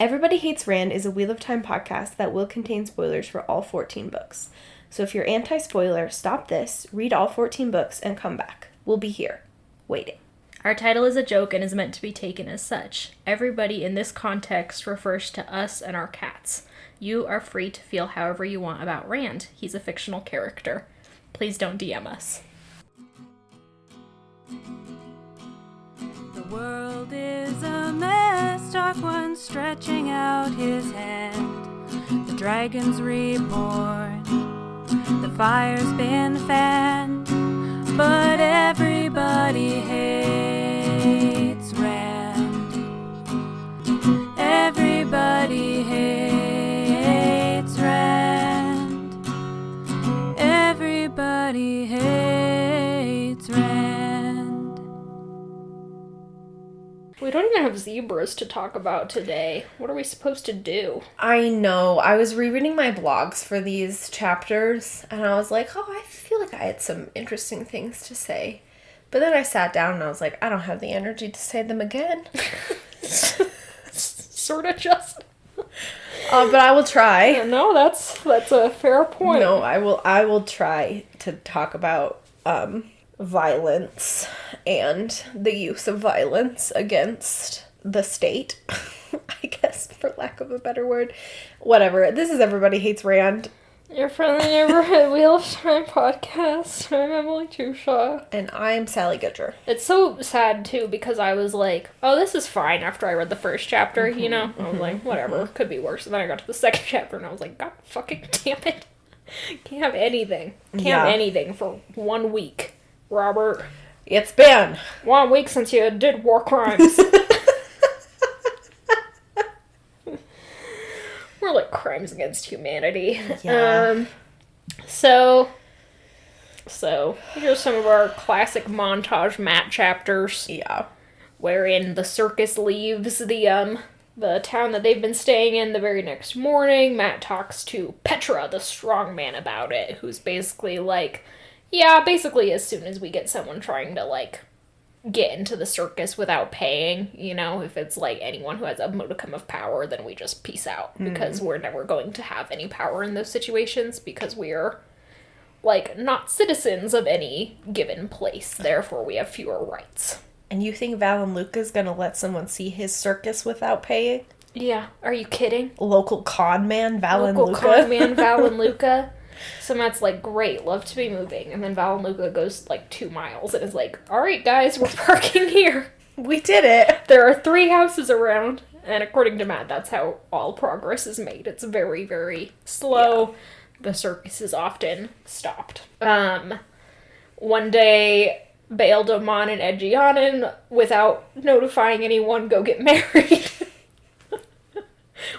Everybody Hates Rand is a Wheel of Time podcast that will contain spoilers for all 14 books. So if you're anti-spoiler, stop this, read all 14 books, and come back. We'll be here, waiting. Our title is a joke and is meant to be taken as such. Everybody in this context refers to us and our cats. You are free to feel however you want about Rand. He's a fictional character. Please don't DM us. The world is a mess, Dark One stretching out his hand. The dragon's reborn, the fire's been fanned, but everybody hates Rand. Everybody hates Rand. Everybody hates Rand. We don't even have zebras to talk about today. What are we supposed to do? I know. I was rereading my blogs for these chapters, and I was like, oh, I feel like I had some interesting things to say. But then I sat down and I was like, I don't have the energy to say them again. Sort of just. But I will try. No, that's a fair point. No, I will try to talk about violence and the use of violence against the state. I guess, for lack of a better word. Whatever. This is Everybody Hates Rand. Your friendly neighborhood Wheel of Time podcast. I'm Emily Tushaw. And I'm Sally Goodger. It's so sad, too, because I was like, oh, this is fine after I read the first chapter, you know? I was like, whatever, could be worse. And then I got to the second chapter and I was like, God fucking damn it. Can't have anything. Can't have anything for 1 week, Robert. It's been 1 week since you did war crimes. More like crimes against humanity. Yeah. So here's some of our classic montage Matt chapters. Yeah. Wherein the circus leaves the town that they've been staying in the very next morning. Matt talks to Petra, the strong man, about it, who's basically like, yeah, basically as soon as we get someone trying to, like, get into the circus without paying, you know, if it's, like, anyone who has a modicum of power, then we just peace out, because we're never going to have any power in those situations, because we're, like, not citizens of any given place, therefore we have fewer rights. And you think Val and Luca's gonna let someone see his circus without paying? Yeah, are you kidding? Local con man, Val and Luca. Local con man, Val and Luca. So Matt's like, great, love to be moving. And then Val and Luca goes, like, 2 miles and is like, alright, guys, we're parking here. We did it. There are 3 houses around. And according to Matt, that's how all progress is made. It's very, very slow. Yeah. The circus is often stopped. One day, Baeldamon and Edgianen, without notifying anyone, go get married.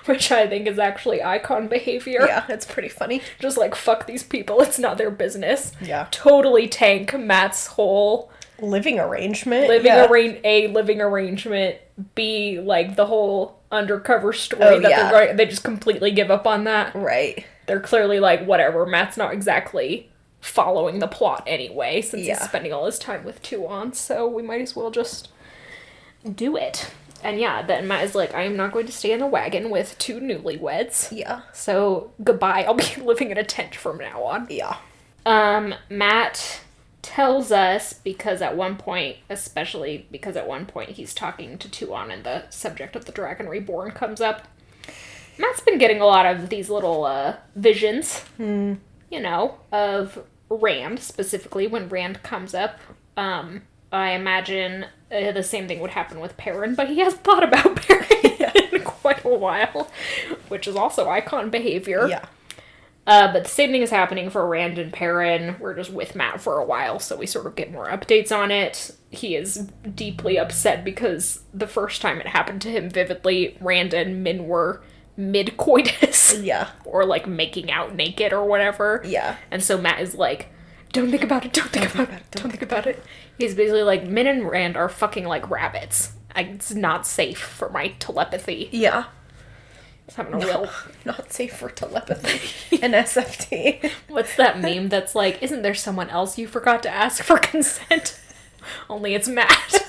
Which I think is actually icon behavior. Yeah, it's pretty funny. Just like, fuck these people, it's not their business. Yeah. Totally tank Matt's whole... living arrangement? Living arrangement. B, like, the whole undercover story they're going... They just completely give up on that. Right. They're clearly like, whatever, Matt's not exactly following the plot anyway, since he's spending all his time with Tuon, so we might as well just do it. And yeah, then Matt is like, I am not going to stay in a wagon with 2 newlyweds. Yeah. So, goodbye, I'll be living in a tent from now on. Yeah. Matt tells us, because at one point he's talking to Tuon and the subject of the Dragon Reborn comes up, Matt's been getting a lot of these little, visions, you know, of Rand, specifically when Rand comes up. I imagine the same thing would happen with Perrin, but he hasn't thought about Perrin in quite a while, which is also icon behavior. Yeah. But the same thing is happening for Rand and Perrin. We're just with Matt for a while, so we sort of get more updates on it. He is deeply upset because the first time it happened to him vividly, Rand and Min were mid-coitus. Yeah. Or, like, making out naked or whatever. Yeah. And so Matt is like, don't think about it, don't think about it. He's basically like, Min and Rand are fucking like rabbits. It's not safe for my telepathy. Yeah. It's having a real... Not safe for telepathy. NSFT. What's that meme that's like, isn't there someone else you forgot to ask for consent? Only it's Matt.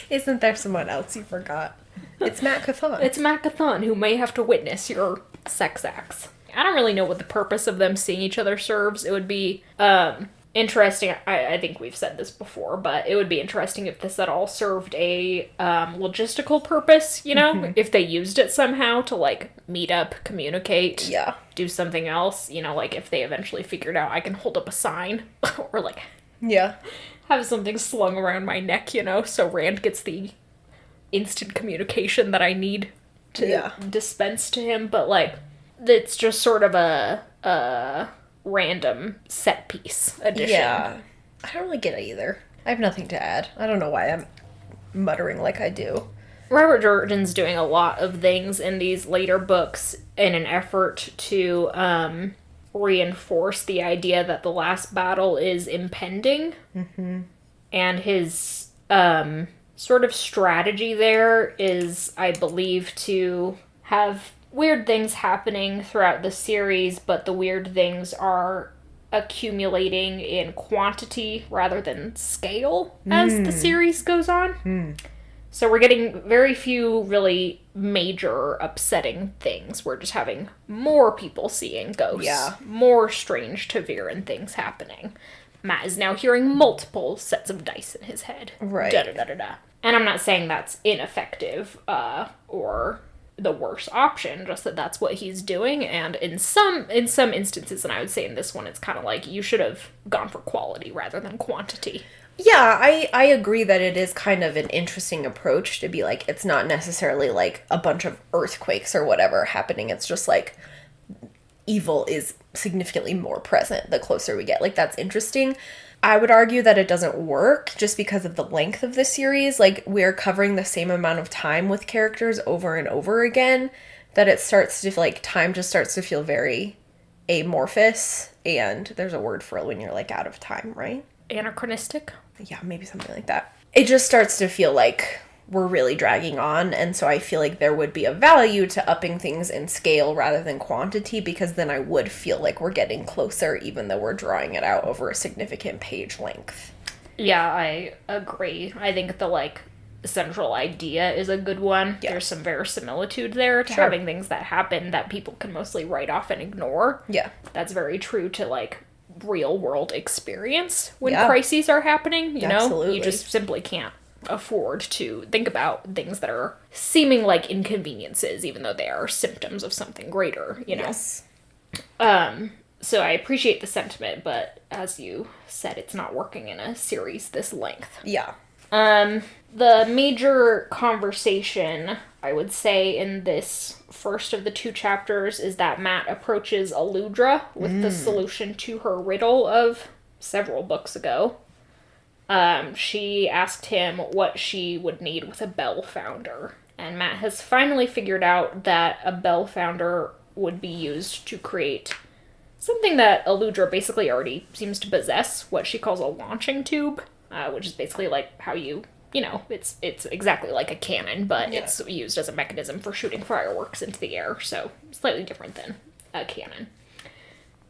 Isn't there someone else you forgot? It's Matt Cathon. It's Matt Cathon, who may have to witness your sex acts. I don't really know what the purpose of them seeing each other serves. It would be interesting. I think we've said this before, but it would be interesting if this at all served a logistical purpose, you know? If they used it somehow to, like, meet up, communicate, do something else, you know, like if they eventually figured out I can hold up a sign or, like, have something slung around my neck, you know, so Rand gets the instant communication that I need to dispense to him, but, like, it's just sort of a random set piece addition. Yeah. I don't really get it either. I have nothing to add. I don't know why I'm muttering like I do. Robert Jordan's doing a lot of things in these later books in an effort to reinforce the idea that the last battle is impending. Mm-hmm. And his sort of strategy there is, I believe, to have weird things happening throughout the series, but the weird things are accumulating in quantity rather than scale as the series goes on. So we're getting very few really major upsetting things. We're just having more people seeing ghosts, more strange Taviran things happening. Matt is now hearing multiple sets of dice in his head. Right. Da-da-da-da-da. And I'm not saying that's ineffective or the worst option, just that that's what he's doing. And in some instances, and I would say in this one, it's kind of like you should have gone for quality rather than quantity. Yeah, I agree that it is kind of an interesting approach to be like, it's not necessarily like a bunch of earthquakes or whatever happening. It's just like evil is significantly more present the closer we get. Like, that's interesting. I would argue that it doesn't work just because of the length of the series. Like, we're covering the same amount of time with characters over and over again, that it starts to, like, time just starts to feel very amorphous, and there's a word for it when you're, like, out of time, right? Anachronistic? Yeah, maybe something like that. It just starts to feel like we're really dragging on, and so I feel like there would be a value to upping things in scale rather than quantity, because then I would feel like we're getting closer even though we're drawing it out over a significant page length. Yeah, I agree. I think the, like, central idea is a good one. Yeah. There's some verisimilitude there to having things that happen that people can mostly write off and ignore. Yeah. That's very true to, like, real world experience when crises are happening, you know? Absolutely. You just simply can't afford to think about things that are seeming like inconveniences, even though they are symptoms of something greater, you know? Yes. So I appreciate the sentiment, but as you said, it's not working in a series this length. Yeah. The major conversation, I would say, in this first of the two chapters is that Matt approaches Aludra with the solution to her riddle of several books ago. She asked him what she would need with a bell founder, and Matt has finally figured out that a bell founder would be used to create something that Aludra basically already seems to possess, what she calls a launching tube, which is basically like how you know, it's exactly like a cannon, but it's used as a mechanism for shooting fireworks into the air, so slightly different than a cannon.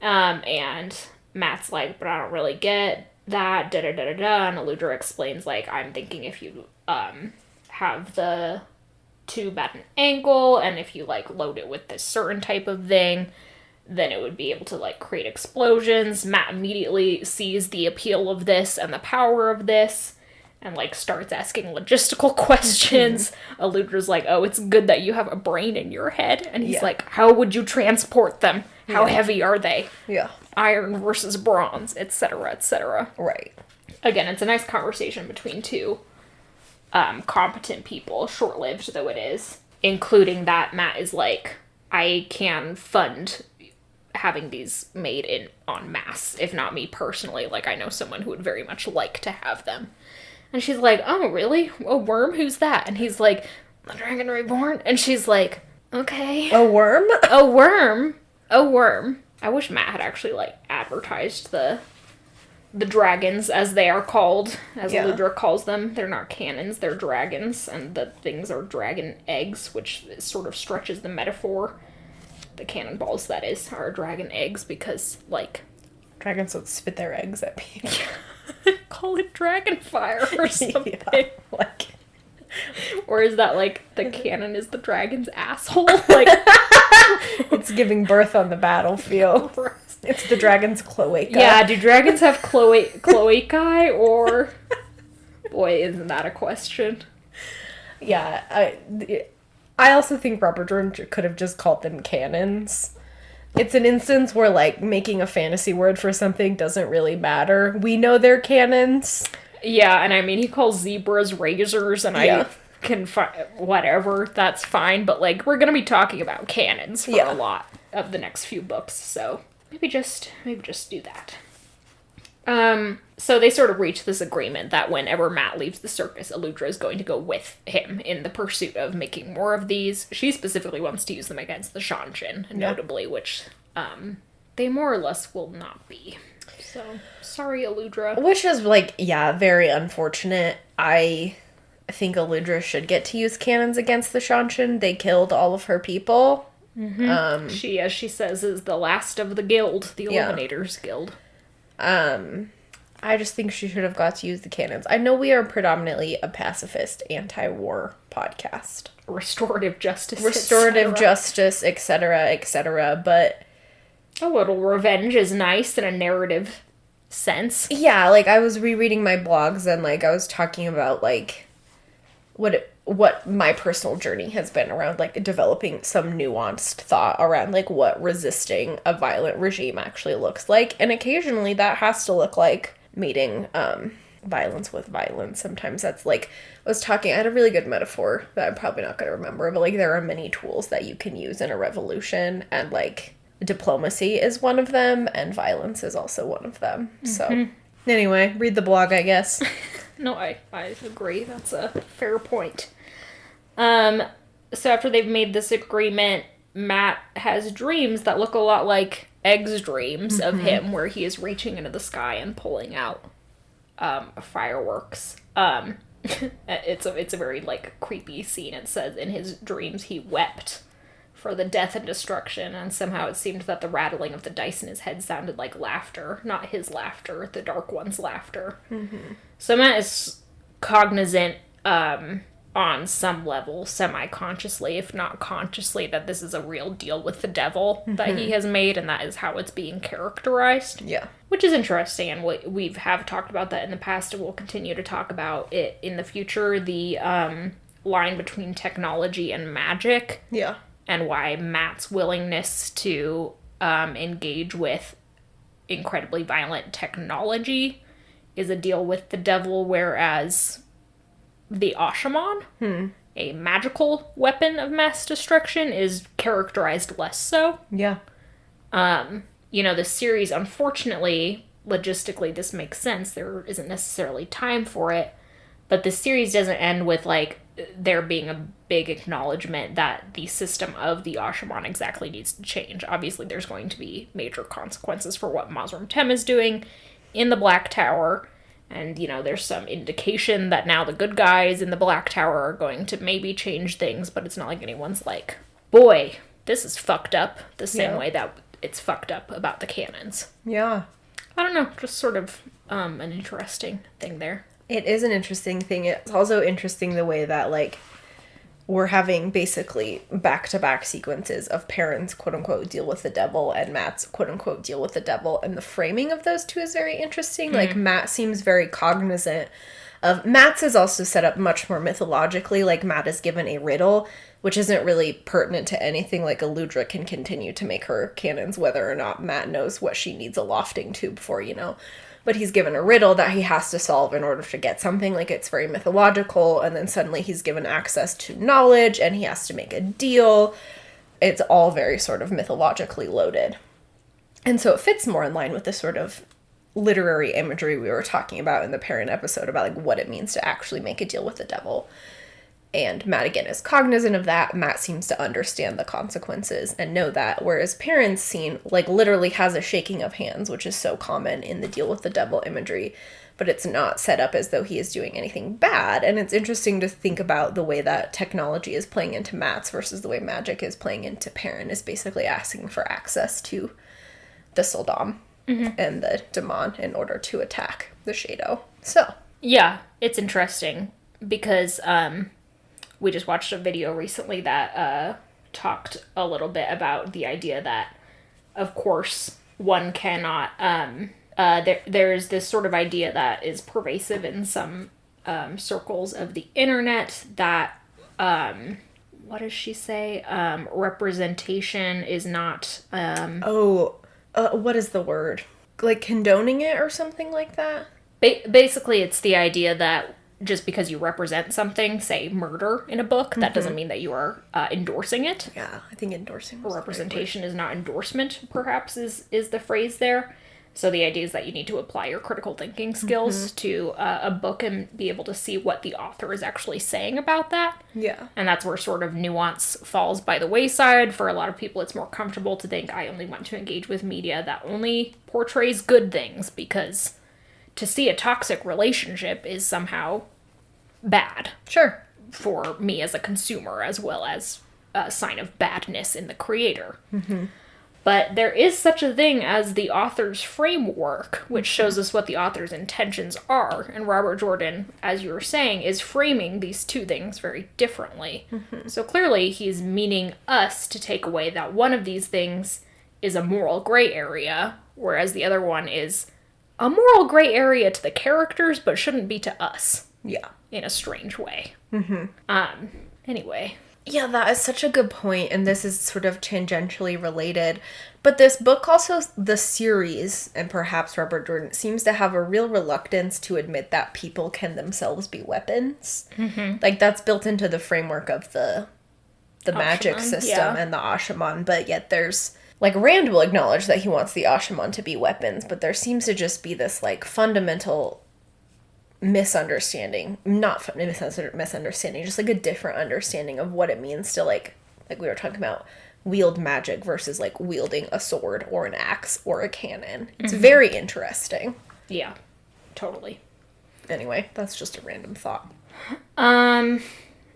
And Matt's like, but I don't really get that, da-da-da-da-da, and Aludra explains, like, I'm thinking if you, have the tube at an angle, and if you, like, load it with this certain type of thing, then it would be able to, like, create explosions. Matt immediately sees the appeal of this and the power of this, and, like, starts asking logistical questions. Aludra's like, oh, it's good that you have a brain in your head. And he's like, how would you transport them? How heavy are they? Yeah. Iron versus bronze, etc., etc. Right. Again, it's a nice conversation between two competent people, short-lived though it is, including that Matt is like, I can fund having these made en masse, if not me personally. Like, I know someone who would very much like to have them. And she's like, oh, really? A worm? Who's that? And he's like, the Dragon Reborn? And she's like, okay. A worm? A worm? A worm. I wish Matt had actually, like, advertised the dragons, as they are called, as Aludra calls them. They're not cannons, they're dragons, and the things are dragon eggs, which sort of stretches the metaphor. The cannonballs, that is, are dragon eggs, because, like... Dragons would spit their eggs at people. Call it dragon fire or something. Like, Or is that like the canon is the dragon's asshole? Like It's giving birth on the battlefield. It's the dragon's cloaca. Yeah, do dragons have cloacae or boy, isn't that a question? Yeah, I also think Robert Jordan could have just called them canons. It's an instance where, like, making a fantasy word for something doesn't really matter. We know they're canons. Yeah, and I mean, he calls zebras razors, and I can whatever, that's fine, but, like, we're gonna be talking about canons for a lot of the next few books, so maybe just do that. So they sort of reach this agreement that whenever Matt leaves the circus, Eludra is going to go with him in the pursuit of making more of these. She specifically wants to use them against the Shanshin, notably, which they more or less will not be. So, sorry, Eludra. Which is, like, very unfortunate. I think Eludra should get to use cannons against the Shanshin. They killed all of her people. Mm-hmm. She, as she says, is the last of the guild, the Eliminators Guild. I just think she should have got to use the cannons. I know we are predominantly a pacifist, anti-war podcast. Restorative justice, etc., but a little revenge is nice in a narrative sense. Yeah, like, I was rereading my blogs and, like, I was talking about, like, what my personal journey has been around, like, developing some nuanced thought around, like, what resisting a violent regime actually looks like. And occasionally that has to look like meeting violence with violence. Sometimes that's, like, I had a really good metaphor that I'm probably not going to remember, but, like, there are many tools that you can use in a revolution, and, like, diplomacy is one of them, and violence is also one of them. Mm-hmm. So, anyway, read the blog, I guess. No, I agree. That's a fair point. So after they've made this agreement, Matt has dreams that look a lot like Egg's dreams of him, where he is reaching into the sky and pulling out fireworks. It's a very, like, creepy scene. It says in his dreams he wept for the death and destruction, and somehow it seemed that the rattling of the dice in his head sounded like laughter, not his laughter, the Dark One's laughter. Mm-hmm. So Matt is cognizant on some level, semi-consciously, if not consciously, that this is a real deal with the devil that he has made, and that is how it's being characterized. Yeah. Which is interesting, and we have talked about that in the past, and we'll continue to talk about it in the future, the line between technology and magic. Yeah. And why Matt's willingness to engage with incredibly violent technology is a deal with the devil, whereas the Ashaman, a magical weapon of mass destruction, is characterized less so. Yeah. The series, unfortunately, logistically, this makes sense. There isn't necessarily time for it. But the series doesn't end with, like, there being a big acknowledgement that the system of the Ashaman exactly needs to change. Obviously, there's going to be major consequences for what Mazrim Tem is doing in the Black Tower. And, there's some indication that now the good guys in the Black Tower are going to maybe change things, but it's not like anyone's like, boy, this is fucked up, the same way that it's fucked up about the canons. Yeah. I don't know, just sort of an interesting thing there. It is an interesting thing. It's also interesting the way that, like, we're having basically back-to-back sequences of Perrin's quote-unquote deal with the devil and Matt's quote-unquote deal with the devil, and the framing of those two is very interesting. Like, Matt seems very cognizant of... Matt's is also set up much more mythologically. Like, Matt is given a riddle, which isn't really pertinent to anything. Like, Eludra can continue to make her cannons whether or not Matt knows what she needs a lofting tube for, But he's given a riddle that he has to solve in order to get something. Like, it's very mythological, and then suddenly he's given access to knowledge, and he has to make a deal. It's all very sort of mythologically loaded. And so it fits more in line with the sort of literary imagery we were talking about in the Perrin episode about, like, what it means to actually make a deal with the devil. And Matt, again, is cognizant of that. Matt seems to understand the consequences and know that, whereas Perrin's scene, like, literally has a shaking of hands, which is so common in the deal with the devil imagery, but it's not set up as though he is doing anything bad. And it's interesting to think about the way that technology is playing into Matt's versus the way magic is playing into Perrin, is basically asking for access to the Soldam and the Daemon in order to attack the Shadow. So. Yeah, it's interesting because, we just watched a video recently that talked a little bit about the idea that, of course, one cannot, there's this sort of idea that is pervasive in some circles of the internet that, what does she say? Representation is not, what is the word? Like condoning it or something like that? Basically, it's the idea that just because you represent something, say murder in a book, that doesn't mean that you are endorsing it. Yeah, I think endorsing. Representation is not endorsement, perhaps, is the phrase there. So the idea is that you need to apply your critical thinking skills to a book and be able to see what the author is actually saying about that. Yeah. And that's where sort of nuance falls by the wayside. For a lot of people, it's more comfortable to think, I only want to engage with media that only portrays good things, because to see a toxic relationship is somehow bad. Sure. For me as a consumer, as well as a sign of badness in the creator. But there is such a thing as the author's framework, which shows us what the author's intentions are. And Robert Jordan, as you were saying, is framing these two things very differently. So clearly he's meaning us to take away that one of these things is a moral gray area, whereas the other one is a moral gray area to the characters, but shouldn't be to us. Yeah. In a strange way. Anyway. Yeah, that is such a good point, and this is sort of tangentially related. But this book also, the series, and perhaps Robert Jordan, seems to have a real reluctance to admit that people can themselves be weapons. Like, that's built into the framework of the magic system and the Ashaman, but yet there's... Like, Rand will acknowledge that he wants the Ashaman to be weapons, but there seems to just be this, like, fundamental misunderstanding, not misunderstanding, just like a different understanding of what it means to like we were talking about, wield magic versus like wielding a sword or an axe or a cannon. It's very interesting. Yeah, totally. Anyway, that's just a random thought.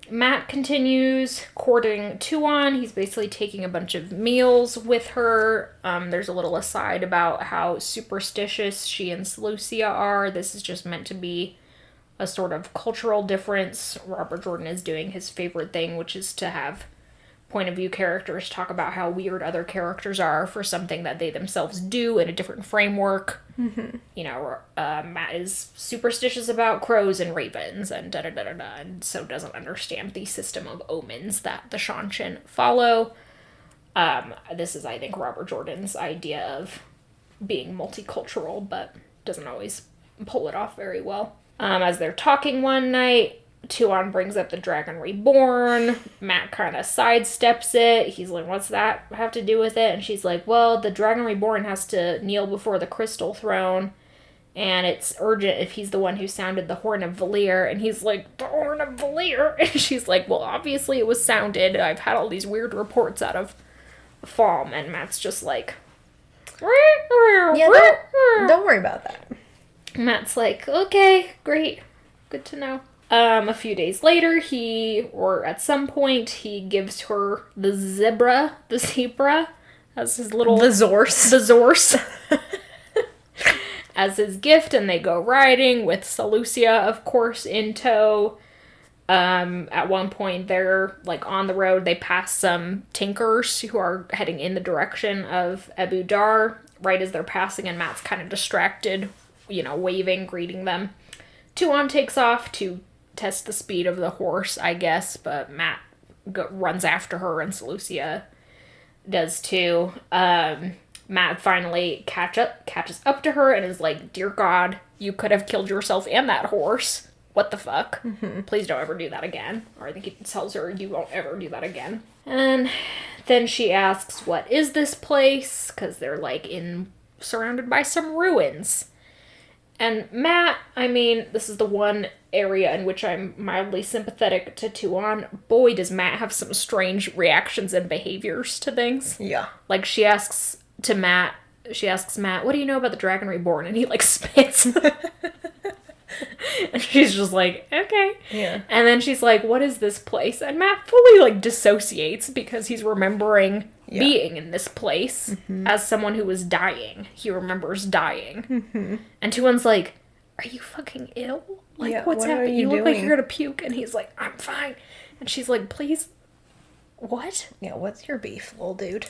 Matt continues courting Tuon. He's basically taking a bunch of meals with her. There's a little aside about how superstitious she and Seleucia are. This is just meant to be a sort of cultural difference. Robert Jordan is doing his favorite thing, which is to have point of view characters talk about how weird other characters are for something that they themselves do in a different framework. You know, Matt is superstitious about crows and ravens and da-da-da-da-da, and so doesn't understand the system of omens that the Shanshin follow. This is, I think, Robert Jordan's idea of being multicultural, but doesn't always pull it off very well. As they're talking one night, Tuon brings up the Dragon Reborn. Matt kind of sidesteps it. He's like, what's that have to do with it? And she's like, well, the Dragon Reborn has to kneel before the Crystal Throne, and it's urgent if he's the one who sounded the Horn of Valir. And he's like, the Horn of Valir? And she's like, well, obviously it was sounded. I've had all these weird reports out of Falm. And Matt's just like, yeah, don't worry about that. Matt's like, okay, great. Good to know. A few days later, at some point, he gives her the zebra, as his little... The Zorse. As his gift, and they go riding with Seleucia, of course, in tow. At one point, they're, like, on the road. They pass some tinkers who are heading in the direction of Abu Dar, right as they're passing, and Matt's kind of distracted, you know, waving, greeting them. Tuon takes off to test the speed of the horse, I guess, but Matt runs after her, and Seleucia does too. Matt finally catches up to her and is like, dear God, you could have killed yourself and that horse. What the fuck? Please don't ever do that again. Or I think he tells her, you won't ever do that again. And then she asks, what is this place? Because they're like surrounded by some ruins. And Matt, I mean, this is the one area in which I'm mildly sympathetic to Tuon. Boy, does Matt have some strange reactions and behaviors to things. Yeah. Like, she asks Matt, what do you know about the Dragon Reborn? And he, like, spits. And she's just like, okay. Yeah. And then she's like, what is this place? And Matt fully, like, dissociates because he's remembering being in this place as someone who was dying. He remembers dying. And Tuon's like, are you fucking ill? Like, what's happening? You look like you're gonna puke. And he's like, I'm fine. And she's like, please, what? Yeah, what's your beef, little dude?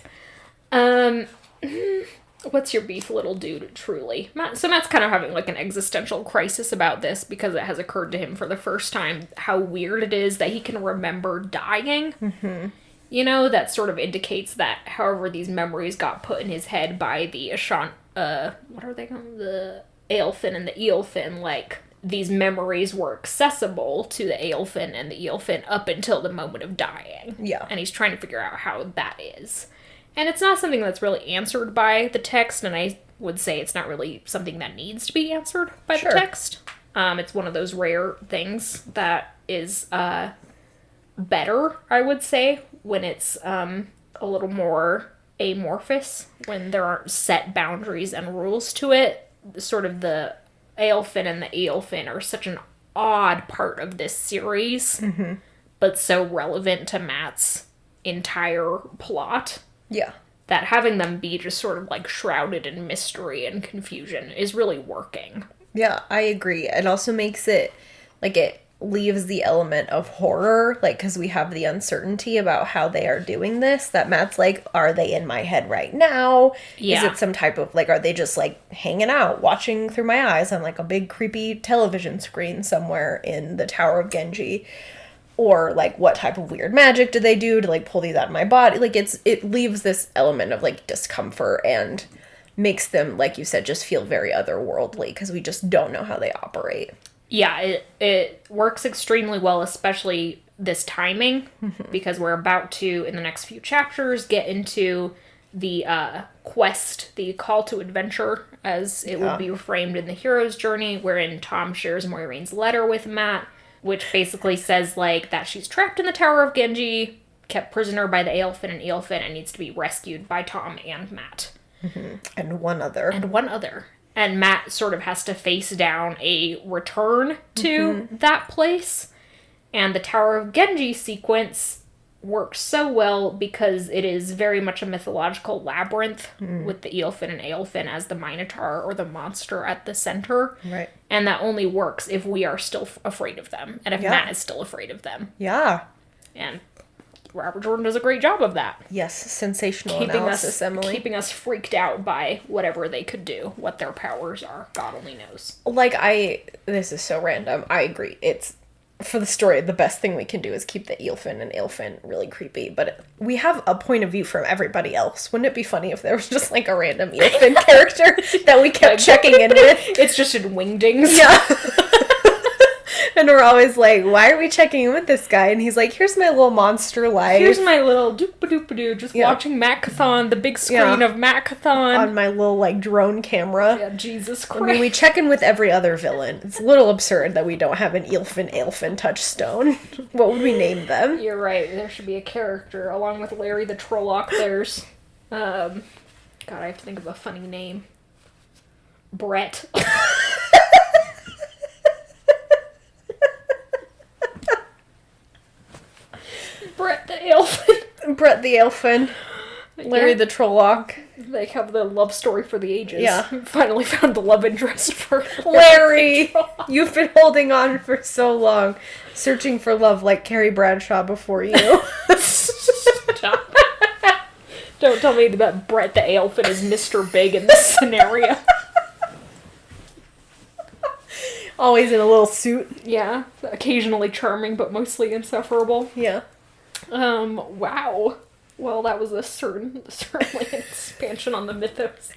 What's your beef, little dude, truly? So Matt's kind of having, like, an existential crisis about this because it has occurred to him for the first time how weird it is that he can remember dying. Mm-hmm. You know, that sort of indicates that however these memories got put in his head by the what are they called? The Aelfinn and the Aelfinn, like, these memories were accessible to the Aelfinn and the Aelfinn up until the moment of dying. Yeah. And he's trying to figure out how that is. And it's not something that's really answered by the text, and I would say it's not really something that needs to be answered by the text. It's one of those rare things that is better, I would say, when it's a little more amorphous, when there aren't set boundaries and rules to it. Sort of the Aelfinn and the Aelfinn are such an odd part of this series, but so relevant to Matt's entire plot. Yeah. That having them be just sort of, like, shrouded in mystery and confusion is really working. Yeah, I agree. It also makes it, like, it leaves the element of horror, like, because we have the uncertainty about how they are doing this, that Matt's like, are they in my head right now? Yeah. Is it some type of, like, are they just, like, hanging out, watching through my eyes on, like, a big creepy television screen somewhere in the Tower of Genji? Or, like, what type of weird magic do they do to, like, pull these out of my body? Like, it leaves this element of, like, discomfort and makes them, like you said, just feel very otherworldly because we just don't know how they operate. Yeah, it works extremely well, especially this timing, because we're about to, in the next few chapters, get into the quest, the call to adventure, as it would be framed in the hero's journey, wherein Tom shares Moiraine's letter with Matt, which basically says, like, that she's trapped in the Tower of Genji, kept prisoner by the Aelfinn and Aelfinn, and needs to be rescued by Tom and Matt. And one other. And Matt sort of has to face down a return to that place. And the Tower of Genji sequence works so well because it is very much a mythological labyrinth with the Aelfinn and Aelfinn as the Minotaur or the monster at the center. Right. And that only works if we are still afraid of them. And if Matt is still afraid of them. Yeah. And Robert Jordan does a great job of that. Yes, sensational analysis, Emily. Keeping us freaked out by whatever they could do, what their powers are. God only knows. Like, this is so random. I agree. It's, for the story, the best thing we can do is keep the Aelfinn and Aelfinn really creepy. But we have a point of view from everybody else. Wouldn't it be funny if there was just, like, a random Aelfinn character that we kept checking in with? It's just in wingdings. Yeah. And we're always like, why are we checking in with this guy? And he's like, here's my little monster life. Here's my little doop-a-doop-a-doo, just watching Macathon, the big screen of Macathon. On my little, like, drone camera. Yeah, Jesus Christ. I mean, we check in with every other villain. It's a little absurd that we don't have an Aelfinn touchstone. What would we name them? You're right. There should be a character. Along with Larry the Trolloc, there's... God, I have to think of a funny name. Brett. Brett the Aelfinn. Brett the Aelfinn. Larry the Trolloc. They have the love story for the ages. Yeah. Finally found the love interest for Larry! You've been holding on for so long. Searching for love like Carrie Bradshaw before you. Stop. Don't tell me that Brett the Aelfinn is Mr. Big in this scenario. Always in a little suit. Yeah. Occasionally charming, but mostly insufferable. Yeah. Wow. Well, that was certainly an expansion on the mythos.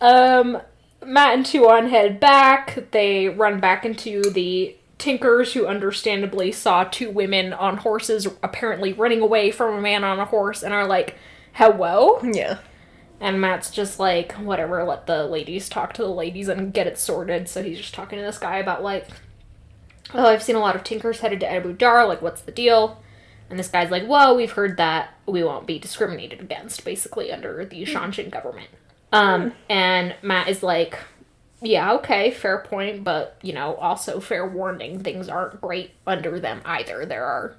Matt and Tuon head back. They run back into the Tinkers, who understandably saw two women on horses apparently running away from a man on a horse, and are like, hello? Yeah. And Matt's just like, whatever, let the ladies talk to the ladies and get it sorted. So he's just talking to this guy about, like, oh, I've seen a lot of Tinkers headed to Abu Dar, like, what's the deal? And this guy's like, well, we've heard that we won't be discriminated against, basically, under the Shanshin government. And Matt is like, yeah, okay, fair point, but, you know, also fair warning, things aren't great under them either. There are,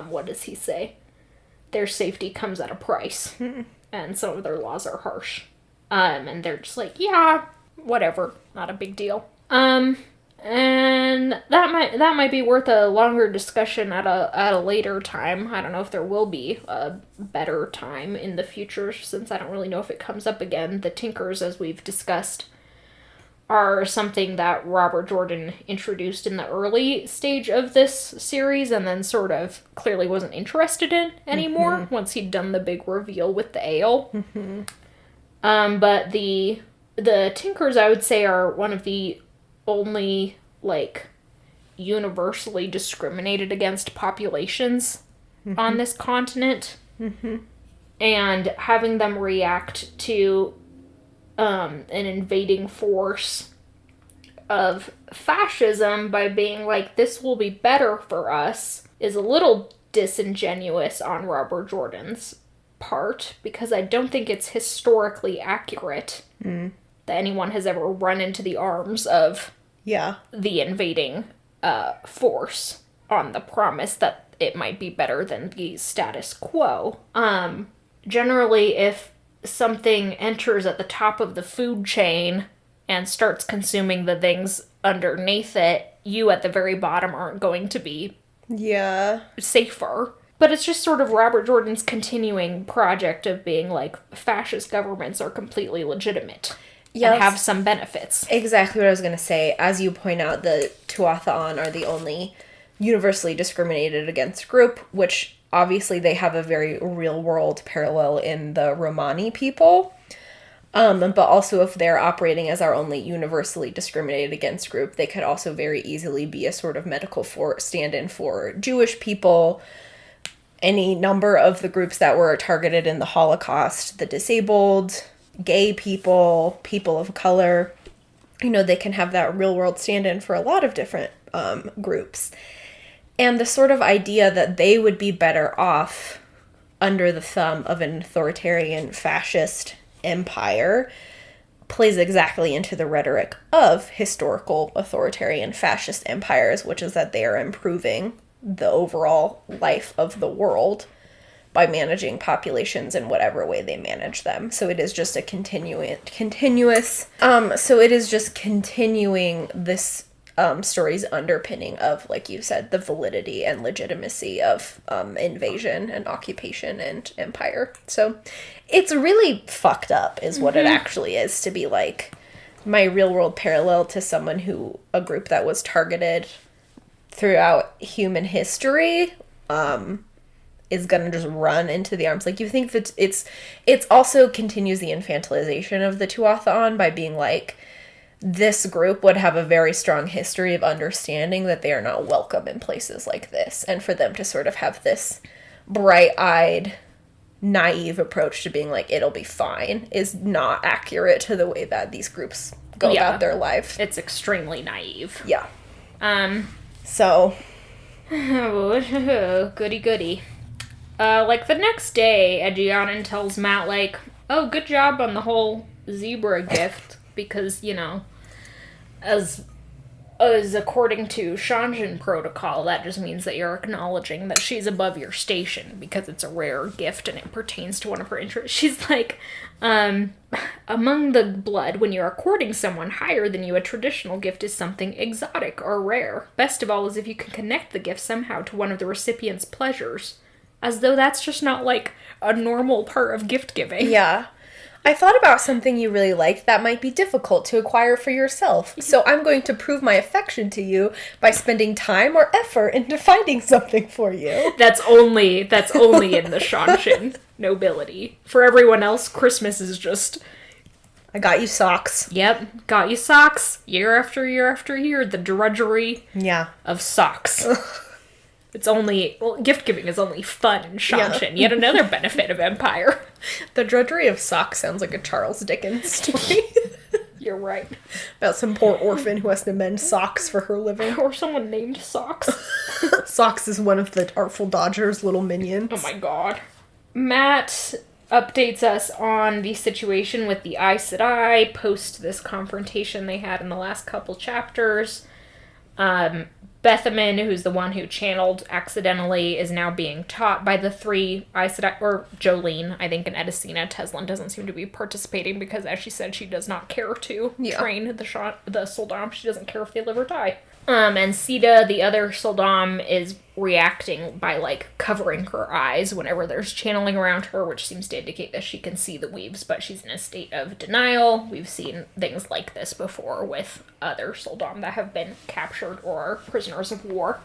what does he say? Their safety comes at a price, and some of their laws are harsh. And they're just like, yeah, whatever, not a big deal. And that might be worth a longer discussion at a later time. I don't know if there will be a better time in the future, since I don't really know if it comes up again. The Tinkers, as we've discussed, are something that Robert Jordan introduced in the early stage of this series and then sort of clearly wasn't interested in anymore once he'd done the big reveal with the ale. But the Tinkers, I would say, are one of the only, like, universally discriminated against populations on this continent. And having them react to an invading force of fascism by being like, this will be better for us, is a little disingenuous on Robert Jordan's part, because I don't think it's historically accurate that anyone has ever run into the arms of the invading force on the promise that it might be better than the status quo. Generally, if something enters at the top of the food chain and starts consuming the things underneath it, you at the very bottom aren't going to be safer. But it's just sort of Robert Jordan's continuing project of being like, fascist governments are completely legitimate and have some benefits. Exactly what I was going to say. As you point out, the Tuatha are the only universally discriminated against group, which obviously they have a very real-world parallel in the Romani people. But also, if they're operating as our only universally discriminated against group, they could also very easily be a sort of medical stand-in for Jewish people, any number of the groups that were targeted in the Holocaust, the disabled, gay people, people of color. You know, they can have that real-world stand-in for a lot of different groups. And the sort of idea that they would be better off under the thumb of an authoritarian fascist empire plays exactly into the rhetoric of historical authoritarian fascist empires, which is that they are improving the overall life of the world by managing populations in whatever way they manage them. So it is just a continuing this story's underpinning of, like you said, the validity and legitimacy of invasion and occupation and empire. So it's really fucked up is what it actually is, to be like my real world parallel to someone who, a group that was targeted throughout human history, is gonna just run into the arms. Like, you think that it's also continues the infantilization of the Tuatha by being like, this group would have a very strong history of understanding that they are not welcome in places like this. And for them to sort of have this bright-eyed, naive approach to being like, it'll be fine, is not accurate to the way that these groups go about their life. It's extremely naive. Yeah. So. Goody goody. Like, the next day, Adrianan tells Matt, like, oh, good job on the whole zebra gift. Because, you know, as according to Shanjin protocol, that just means that you're acknowledging that she's above your station because it's a rare gift and it pertains to one of her interests. She's like, among the blood, when you're courting someone higher than you, a traditional gift is something exotic or rare. Best of all is if you can connect the gift somehow to one of the recipient's pleasures. As though that's just not, like, a normal part of gift giving. Yeah. I thought about something you really like that might be difficult to acquire for yourself. So I'm going to prove my affection to you by spending time or effort into finding something for you. That's only in the Shanshin nobility. For everyone else, Christmas is just, I got you socks. Yep, got you socks. Year after year after year, the drudgery of socks. It's only, gift giving is only fun in Shanshin. Yet another benefit of Empire. The Drudgery of Socks sounds like a Charles Dickens story. You're right. About some poor orphan who has to mend socks for her living. Or someone named Socks. Socks is one of the Artful Dodger's little minions. Oh my god. Matt updates us on the situation with the Aes Sedai post this confrontation they had in the last couple chapters. Bethaman, who's the one who channeled accidentally, is now being taught by the three Aes Sedai, or Jolene, I think, and Edicina. Teslin doesn't seem to be participating because, as she said, she does not care to train the Soldam. She doesn't care if they live or die. And Sita, the other Soldam, is reacting by, like, covering her eyes whenever there's channeling around her, which seems to indicate that she can see the weaves, but she's in a state of denial. We've seen things like this before with other Soldam that have been captured or are prisoners of war.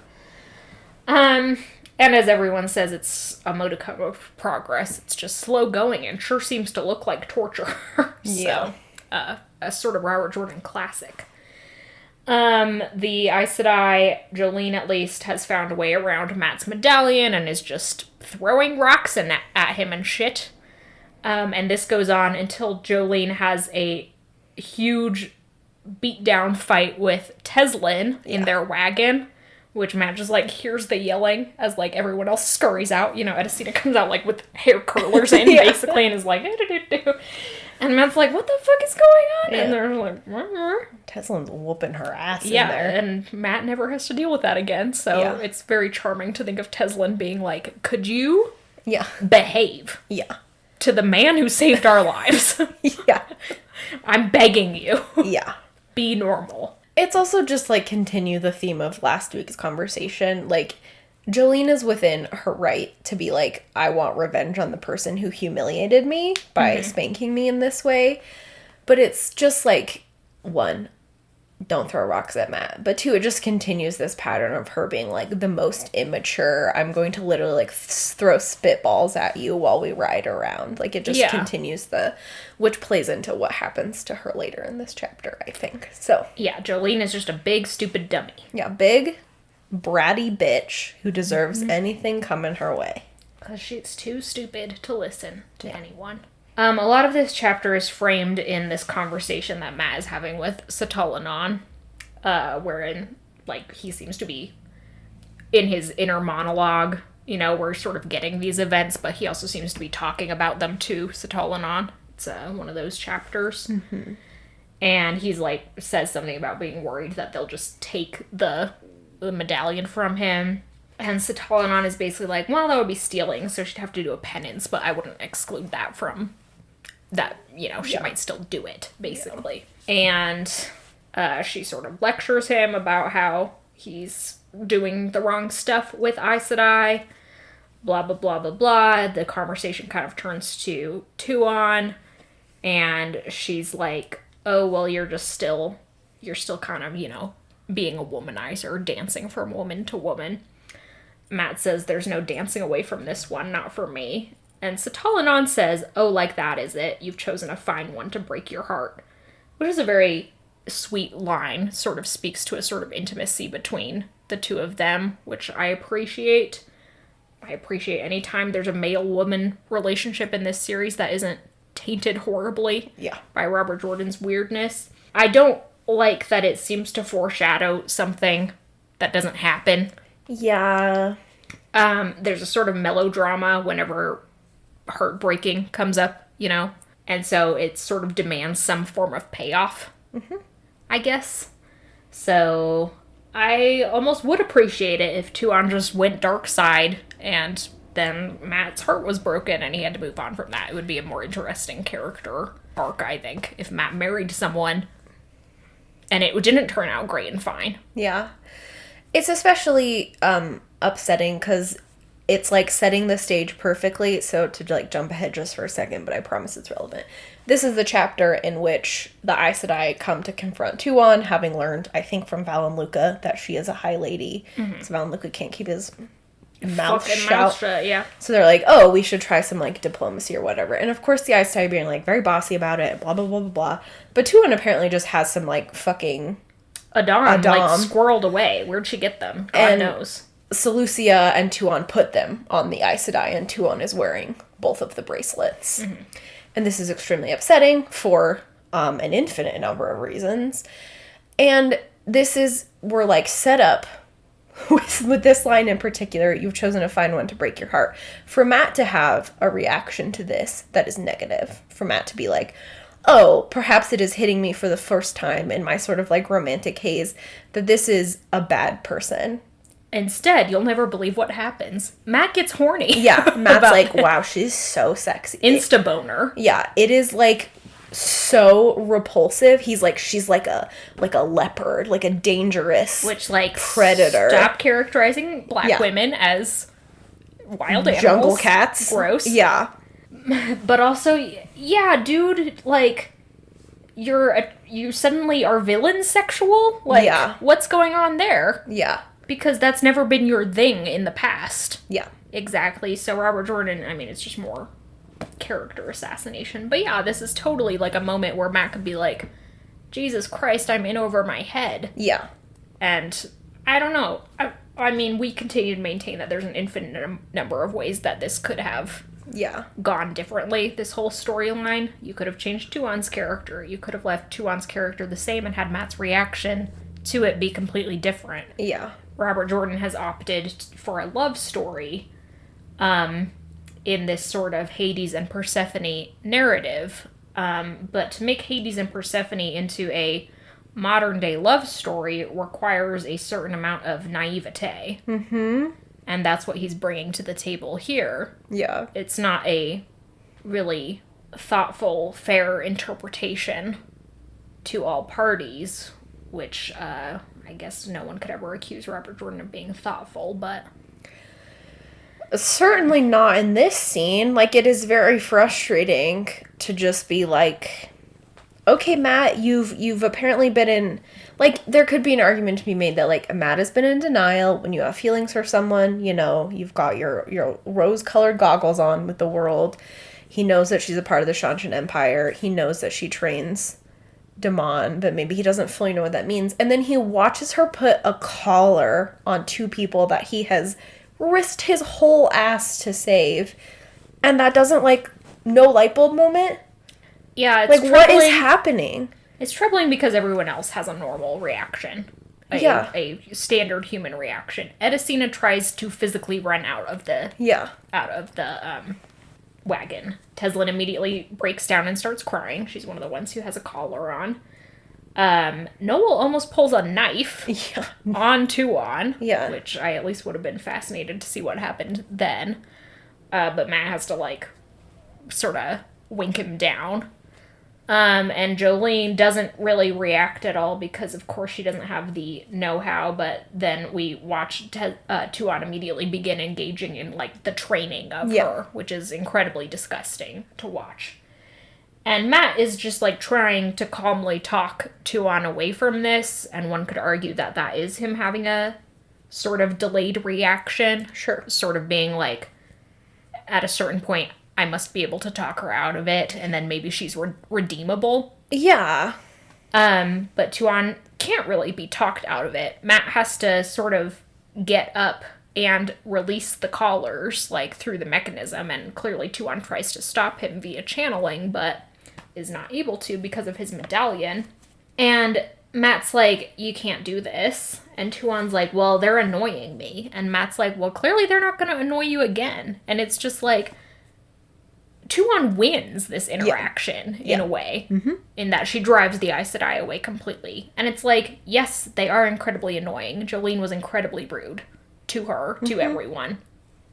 And as everyone says, it's a modicum of progress. It's just slow going and sure seems to look like torture. So, a sort of Robert Jordan classic. The Aes Sedai, Jolene at least, has found a way around Matt's medallion and is just throwing rocks at him and shit. And this goes on until Jolene has a huge beatdown fight with Teslin in their wagon, which Matt just, like, hears the yelling as, like, everyone else scurries out. You know, Edicina comes out, like, with hair curlers in, basically, and is like, do. And Matt's like, what the fuck is going on? Yeah. And they're like, Teslin's whooping her ass in there. And Matt never has to deal with that again, so it's very charming to think of Teslin being like, could you behave to the man who saved our lives? I'm begging you. Be normal. It's also just, like, continue the theme of last week's conversation. Like, Jolene is within her right to be like, I want revenge on the person who humiliated me by spanking me in this way. But it's just, like, one, don't throw rocks at Matt. But two, it just continues this pattern of her being, like, the most immature. I'm going to literally, like, throw spitballs at you while we ride around. Like, it just continues which plays into what happens to her later in this chapter, I think. So. Yeah, Jolene is just a big, stupid dummy. Yeah, big, bratty bitch who deserves anything coming her way. Because she's too stupid to listen to anyone. A lot of this chapter is framed in this conversation that Matt is having with Satalanon, wherein, like, he seems to be in his inner monologue. You know, we're sort of getting these events, but he also seems to be talking about them to Satalanon. It's one of those chapters. And he's, like, says something about being worried that they'll just take the medallion from him. And Satalanon is basically like, well, that would be stealing, so she'd have to do a penance, but I wouldn't exclude that from that, you know, she might still do it, basically. And she sort of lectures him about how he's doing the wrong stuff with Aes Sedai, blah, blah, blah, blah, blah. The conversation kind of turns to Tuon, and she's like, oh, well, you're still kind of, you know, being a womanizer, dancing from woman to woman. Matt says, there's no dancing away from this one, not for me. And Satalanon says, oh, like that is it? You've chosen a fine one to break your heart. Which is a very sweet line, sort of speaks to a sort of intimacy between the two of them, which I appreciate. I appreciate any time there's a male-woman relationship in this series that isn't tainted horribly by Robert Jordan's weirdness. I don't like that it seems to foreshadow something that doesn't happen. Yeah. There's a sort of melodrama whenever heartbreaking comes up, you know? And so it sort of demands some form of payoff, I guess. So I almost would appreciate it if Tuon just went dark side and then Matt's heart was broken and he had to move on from that. It would be a more interesting character arc, I think, if Matt married someone and it didn't turn out great and fine. Yeah. It's especially upsetting because it's, like, setting the stage perfectly. So to, like, jump ahead just for a second, but I promise it's relevant. This is the chapter in which the Aes Sedai come to confront Tuon, having learned, I think, from Val and Luca that she is a high lady. So Val and Luca can't keep his mouth shut. Yeah. So they're like, oh, we should try some, like, diplomacy or whatever. And of course the Aes Sedai being, like, very bossy about it, blah, blah, blah, blah, blah. But Tuon apparently just has some, like, fucking Adam, like, squirreled away. Where'd she get them? God knows. Seleucia and Tuon put them on the Aes Sedai, and Tuon is wearing both of the bracelets. And this is extremely upsetting for an infinite number of reasons. And we're, like, set up with this line in particular, you've chosen a fine one to break your heart. For Matt to have a reaction to this that is negative, for Matt to be like, oh, perhaps it is hitting me for the first time in my sort of like romantic haze that this is a bad person. Instead, you'll never believe what happens. Matt gets horny. Yeah, Matt's like, wow, she's so sexy. Insta-boner. Yeah, it is like so repulsive. He's like, she's like a leopard, like a dangerous Which, like, predator. Stop characterizing black women as wild animals. Jungle cats. Gross. Yeah. But also, yeah, dude, like, you suddenly are villain sexual? Like, Yeah. what's going on there? Yeah. Because that's never been your thing in the past. Yeah. Exactly. So Robert Jordan, I mean, it's just more character assassination. But yeah, this is totally like a moment where Matt could be like, Jesus Christ, I'm in over my head. Yeah. And I don't know. I mean, we continue to maintain that there's an infinite number of ways that this could have gone differently, this whole storyline. You could have changed Tuon's character. You could have left Tuon's character the same and had Matt's reaction to it be completely different. Yeah. Robert Jordan has opted for a love story in this sort of Hades and Persephone narrative. But to make Hades and Persephone into a modern-day love story requires a certain amount of naivete. Mm-hmm. And that's what he's bringing to the table here. Yeah. It's not a really thoughtful, fair interpretation to all parties, which I guess no one could ever accuse Robert Jordan of being thoughtful, but... Certainly not in this scene. Like, it is very frustrating to just be like, okay, Matt, you've apparently been in... Like, there could be an argument to be made that, like, Matt has been in denial. When you have feelings for someone, you know, you've got your rose-colored goggles on with the world. He knows that she's a part of the Shanshan Empire. He knows that she trains Damon, but maybe he doesn't fully know what that means. And then he watches her put a collar on two people that he has risked his whole ass to save. And that doesn't, like, no light bulb moment? Yeah, it's like, troubling. what is happening? It's troubling because everyone else has a normal reaction. A standard human reaction. Edicina tries to physically run out of the wagon. Teslin immediately breaks down and starts crying. She's one of the ones who has a collar on. Noel almost pulls a knife on Tuon, which I at least would have been fascinated to see what happened then. But Matt has to, like, sort of wink him down. And Jolene doesn't really react at all because, of course, she doesn't have the know-how, but then we watch Tuon immediately begin engaging in, like, the training of her, which is incredibly disgusting to watch. And Matt is just, like, trying to calmly talk Tuon away from this, and one could argue that that is him having a sort of delayed reaction. Sure. Sort of being, like, at a certain point, I must be able to talk her out of it, and then maybe she's redeemable. Yeah. But Tuon can't really be talked out of it. Matt has to sort of get up and release the collars, like, through the mechanism, and clearly Tuon tries to stop him via channeling, but is not able to because of his medallion. And Matt's like, you can't do this. And Tuon's like, well, they're annoying me. And Matt's like, well, clearly they're not going to annoy you again. And it's just like, Tuon wins this interaction in a way, in that she drives the Aes Sedai away completely. And it's like, yes, they are incredibly annoying. Jolene was incredibly rude to her, to everyone.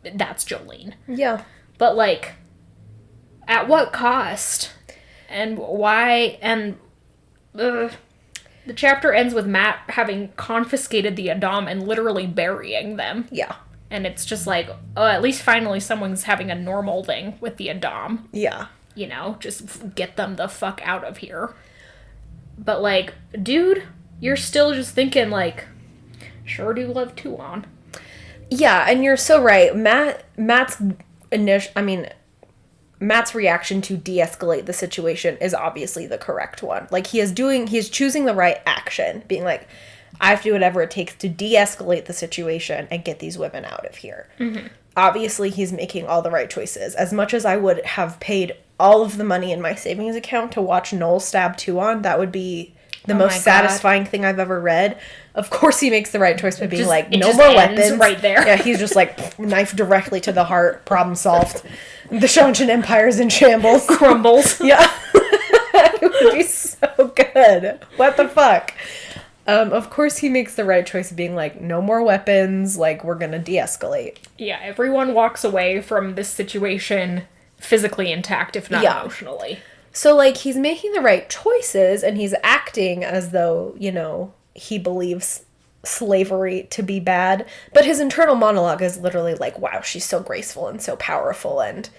That's Jolene. Yeah. But, like, at what cost? And why? And the chapter ends with Matt having confiscated the Adam and literally burying them. Yeah. And it's just like, oh, at least finally someone's having a normal thing with the Adam. Yeah. You know, just get them the fuck out of here. But, like, dude, you're still just thinking, like, sure do love Tuon. Yeah, and you're so right. Matt's reaction to de-escalate the situation is obviously the correct one. Like, he is choosing the right action, being like, I have to do whatever it takes to de-escalate the situation and get these women out of here. Mm-hmm. Obviously, he's making all the right choices. As much as I would have paid all of the money in my savings account to watch Noel stab Tuon, that would be the most satisfying thing I've ever read. Of course he makes the right choice by being like, no more weapons. Right there. Yeah, he's just like, knife directly to the heart, problem solved. The Shanshan Empire's in shambles. Crumbles. Yeah. It would be so good. What the fuck? Of course he makes the right choice of being like, no more weapons, like, we're gonna de-escalate. Yeah, everyone walks away from this situation physically intact, if not emotionally. So, like, he's making the right choices, and he's acting as though, you know, he believes slavery to be bad, but his internal monologue is literally like, wow, she's so graceful and so powerful, and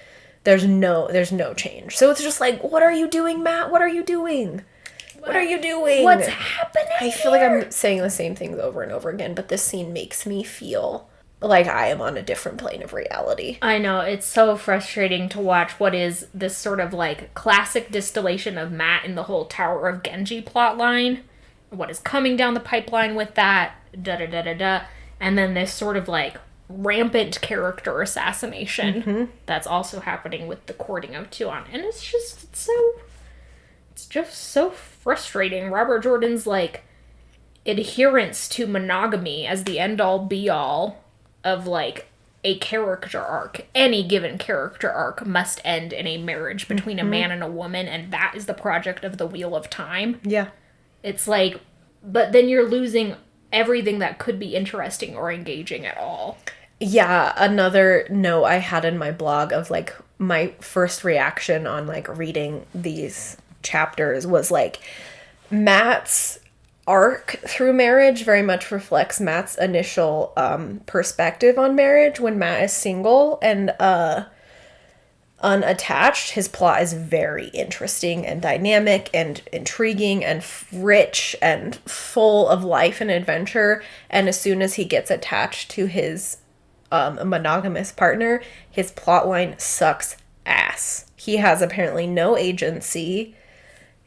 there's no change. So it's just like, what are you doing, Matt? What are you doing? What are you doing? What's happening? I feel like I'm saying the same things over and over again, but this scene makes me feel like I am on a different plane of reality. I know, it's so frustrating to watch what is this sort of, like, classic distillation of Matt in the whole Tower of Genji plotline. What is coming down the pipeline with that, da-da-da-da-da. And then this sort of, like, rampant character assassination that's also happening with the courting of Tuon. And it's just so frustrating. Robert Jordan's, like, adherence to monogamy as the end-all be-all of, like, a character arc. Any given character arc must end in a marriage between a man and a woman, and that is the project of the Wheel of Time. Yeah. It's like, but then you're losing everything that could be interesting or engaging at all. Yeah, another note I had in my blog of, like, my first reaction on, like, reading these chapters was, like, Matt's arc through marriage very much reflects Matt's initial perspective on marriage when Matt is single and unattached. His plot is very interesting and dynamic and intriguing and rich and full of life and adventure. And as soon as he gets attached to his monogamous partner, his plotline sucks ass. He has apparently no agency.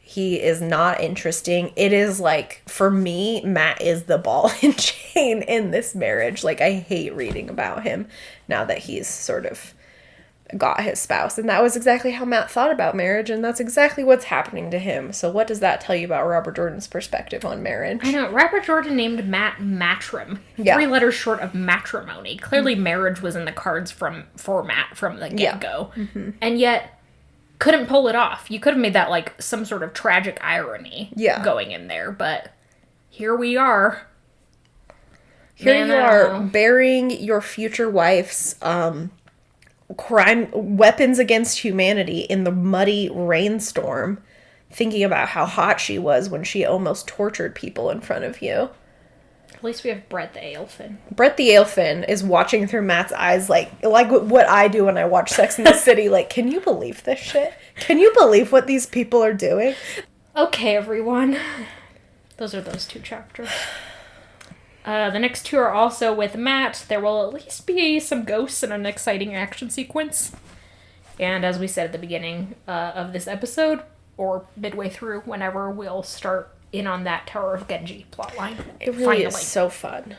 He is not interesting. It is like, for me, Matt is the ball and chain in this marriage. Like, I hate reading about him now that he's sort of got his spouse. And that was exactly how Matt thought about marriage, and that's exactly what's happening to him. So what does that tell you about Robert Jordan's perspective on marriage? I know. Robert Jordan named Matt Matrim. Yeah. 3 letters short of matrimony. Clearly marriage was in the cards for Matt from the get-go. Yeah. And yet couldn't pull it off. You could have made that like some sort of tragic irony going in there, but here we are. Here you are, burying your future wife's crime weapons against humanity in the muddy rainstorm, thinking about how hot she was when she almost tortured people in front of you. At least we have Brett the Aelfinn. Brett the Aelfinn is watching through Matt's eyes like what I do when I watch Sex and the City. Like, can you believe this shit? Can you believe what these people are doing? Okay, everyone. Those are those 2 chapters. The next 2 are also with Matt. There will at least be some ghosts and an exciting action sequence. And as we said at the beginning of this episode, or midway through, whenever we'll start in on that Tower of Genji plotline. It really is so fun.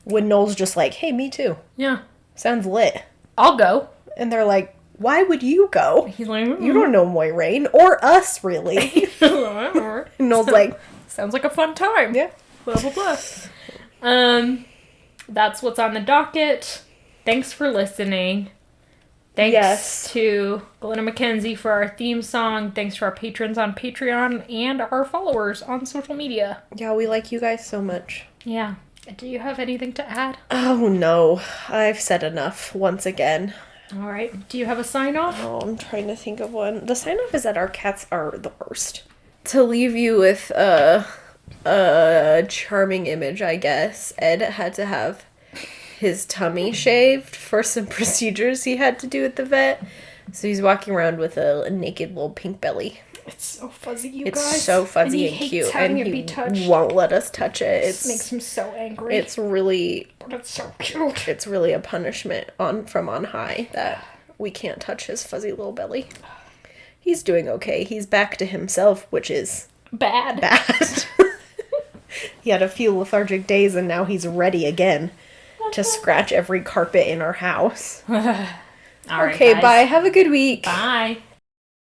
When Noel's just like, hey, me too. Yeah. Sounds lit. I'll go. And they're like, why would you go? He's like, you don't know Moiraine, or us, really. And Noel's like, sounds like a fun time. Yeah. Blah, blah, blah. That's what's on the docket. Thanks for listening. Thanks to Glenna Mackenzie for our theme song. Thanks to our patrons on Patreon and our followers on social media. Yeah, we like you guys so much. Yeah. Do you have anything to add? Oh, no. I've said enough once again. All right. Do you have a sign-off? Oh, I'm trying to think of one. The sign-off is that our cats are the worst. To leave you with a charming image, I guess, Ed had to have his tummy shaved for some procedures he had to do at the vet. So he's walking around with a naked little pink belly. It's so fuzzy, you guys. It's so fuzzy and cute. And he won't let us touch it. It makes him so angry. It's really... But it's so cute. It's really a punishment from on high that we can't touch his fuzzy little belly. He's doing okay. He's back to himself, which is... Bad. He had a few lethargic days and now he's ready again to scratch every carpet in our house. All right, okay, guys. bye. Have a good week. Bye.